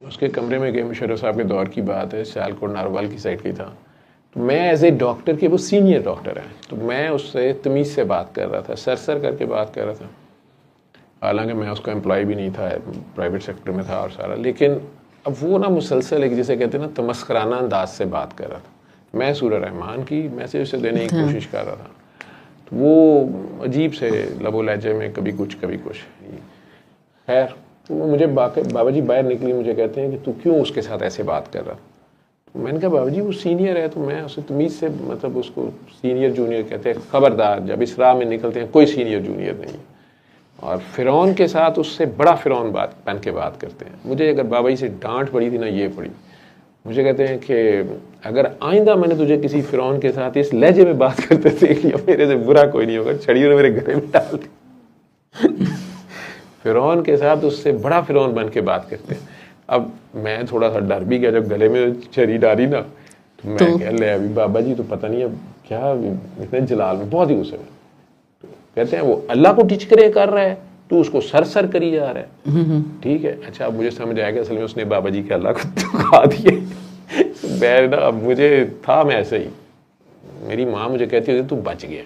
उसके कमरे में गए, मुशर्रफ साहब के दौर की बात है, सियालकोट नारोवाल की साइड की था। तो मैं एज ए डॉक्टर के, वो सीनियर डॉक्टर है, तो मैं उससे तमीज़ से बात कर रहा था, सर करके बात कर रहा था। हालांकि मैं उसका एम्प्लॉय भी नहीं था, प्राइवेट सेक्टर में था और सारा, लेकिन अब वो ना मुसलसल एक, जिसे कहते हैं ना, तमस्कराना अंदाज से बात कर रहा था। मैं सूरह रहमान की मैसेज उसे देने की कोशिश कर रहा था, तो वो अजीब से लबो लहजे में कभी कुछ कभी कुछ। खैर, तो वो मुझे बाबा जी बाहर निकली, मुझे कहते हैं कि तू क्यों उसके साथ ऐसे बात कर रहा। तो मैंने कहा बाबा जी वो सीनियर है, तो मैं उसे तमीज़ से, मतलब उसको सीनियर जूनियर कहते हैं, ख़बरदार जब इस राह में निकलते हैं कोई सीनियर जूनियर नहीं है। और फ़िरौन के साथ उससे बड़ा फ़िरौन बात बन के बात करते हैं। मुझे अगर बाबा जी से डांट पड़ी थी ना, ये पड़ी, मुझे कहते हैं कि अगर आइंदा मैंने तुझे किसी फ़िरौन के साथ इस लहजे में बात करते देख लिया, मेरे से बुरा कोई नहीं होगा, छड़ियों ने मेरे गले में डाल दी। फ़िरौन के साथ उससे बड़ा फ़िरौन बन के बात करते हैं। अब मैं थोड़ा सा डर भी गया जब गले में छड़ी डाली ना, तो मैं कह ले अभी बाबा जी तो पता नहीं अब क्या, इतने जलाल में, बहुत ही गुस्से में। तो कहते हैं वो अल्लाह को टिचकरे कर रहा है, तू उसको सर करी जा रहा है। ठीक है, अच्छा अब मुझे समझ आया कि असल में उसने बाबा जी के अल्लाह को धोखा दिए। मैं ना, अब मुझे था, मैं ऐसे ही, मेरी माँ मुझे कहती होती तू बच गया।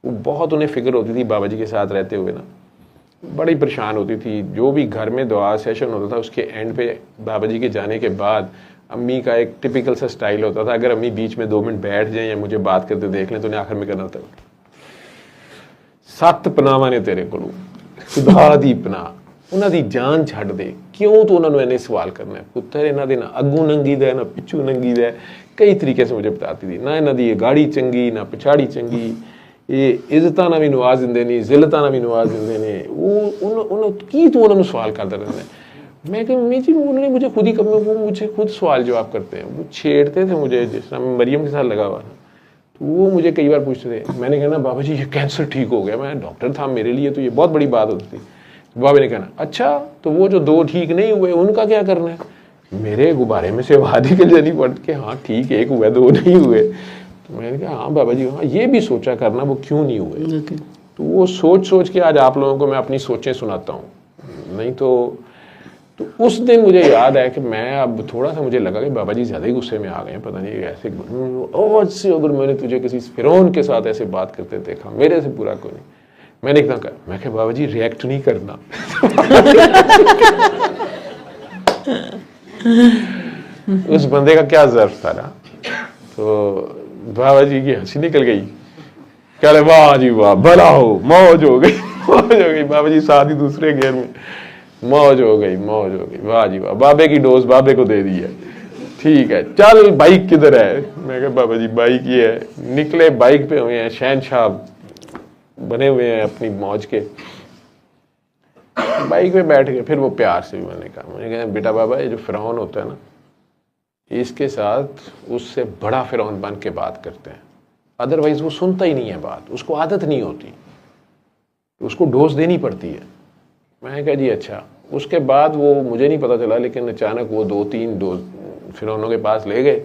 वो बहुत उन्हें फिक्र होती थी बाबा जी के साथ रहते हुए ना, बड़ी परेशान होती थी। जो भी घर में दुआ सेशन होता था, उसके एंड पे बाबा जी के जाने के बाद अम्मी का एक टिपिकल सा स्टाइल होता था, अगर अम्मी बीच में 2 मिनट बैठ जाएं या मुझे बात करते देख लें, तो उन्हें आखिर में करना था, 7 पनावां ने तेरे को, खुदा दी पनाह, उन्हों की जान छड्ड दे, क्यों तो उन्होंने इन्हें सवाल करना है, पुत्र इन्हों के ना अगू नंगी दा ना पिछू नंगी दा, कई तरीके से मुझे बताती थी ना, इन्हों की गाड़ी चंगी ना पिछाड़ी चंगी, ये इज्जतां ना भी नवाज दिंदे नहीं, जिल्लतां ना भी नवाज दिंदे ने, वो की तू उन्होंने सवाल करता रहता है। मैं कहा मम्मी जी उन्होंने मुझे खुद ही, वो मुझे खुद सवाल जवाब करते हैं, वो छेड़ते थे मुझे, जिस तरह मैं मरियम के साथ लगा हुआ था, तो वो मुझे कई बार पूछते थे। मैंने कहना बाबा जी ये कैंसर ठीक हो गया, मैं डॉक्टर था, मेरे लिए तो ये बहुत बड़ी बात होती थी। बाबा ने कहना अच्छा तो वो जो 2 ठीक नहीं हुए उनका क्या करना है, मेरे गुब्बारे में से आवाज़ निकल जानी पड़ के, हाँ ठीक 1 हुआ 2 नहीं हुए। तो मैंने कहा हाँ बाबा जी, हाँ ये भी सोचा करना वो क्यों नहीं हुए। तो वो सोच के आज आप लोगों को मैं अपनी सोचें सुनाता हूँ, नहीं तो उस दिन मुझे याद है कि मैं, अब थोड़ा सा मुझे लगा कि बाबा जी ज़्यादा ही गुस्से में आ गए हैं, पता नहीं ऐसे आज से अगर मैंने तुझे किसी फ़िरौन के साथ ऐसे बात करते देखा, मेरे से पूरा कोई नहीं। मैंने इतना कहा, मैं कहा बाबा जी रिएक्ट नहीं करना। उस बंदे का क्या ज़र्फ था ना, तो बाबा जी की हंसी निकल गई, कह रहे वाह जी वाह, भला हो, मौज हो गई, मौज हो गई। बाबा जी साथ ही दूसरे घेर में, मौज हो गई, वाह जी वाह, बाबे की डोज बाबे को दे दी है, ठीक है चल बाइक किधर है। मैं कहा बाबा जी बाइक ये है। निकले, बाइक पे हुए हैं, शहनशाह बने हुए हैं अपनी मौज के, बाइक पे बैठ गए। फिर वो प्यार से भी मैंने कहा, मुझे कहा बेटा बाबा ये जो फ़िरौन होता है ना, इसके साथ उससे बड़ा फ़िरौन बन के बात करते हैं, अदरवाइज वो सुनता ही नहीं है बात, उसको आदत नहीं होती, उसको डोज देनी पड़ती है। मैंने कहा जी अच्छा। उसके बाद वो मुझे नहीं पता चला, लेकिन अचानक वो 2-3 डोज फ़िरौनों के पास ले गए।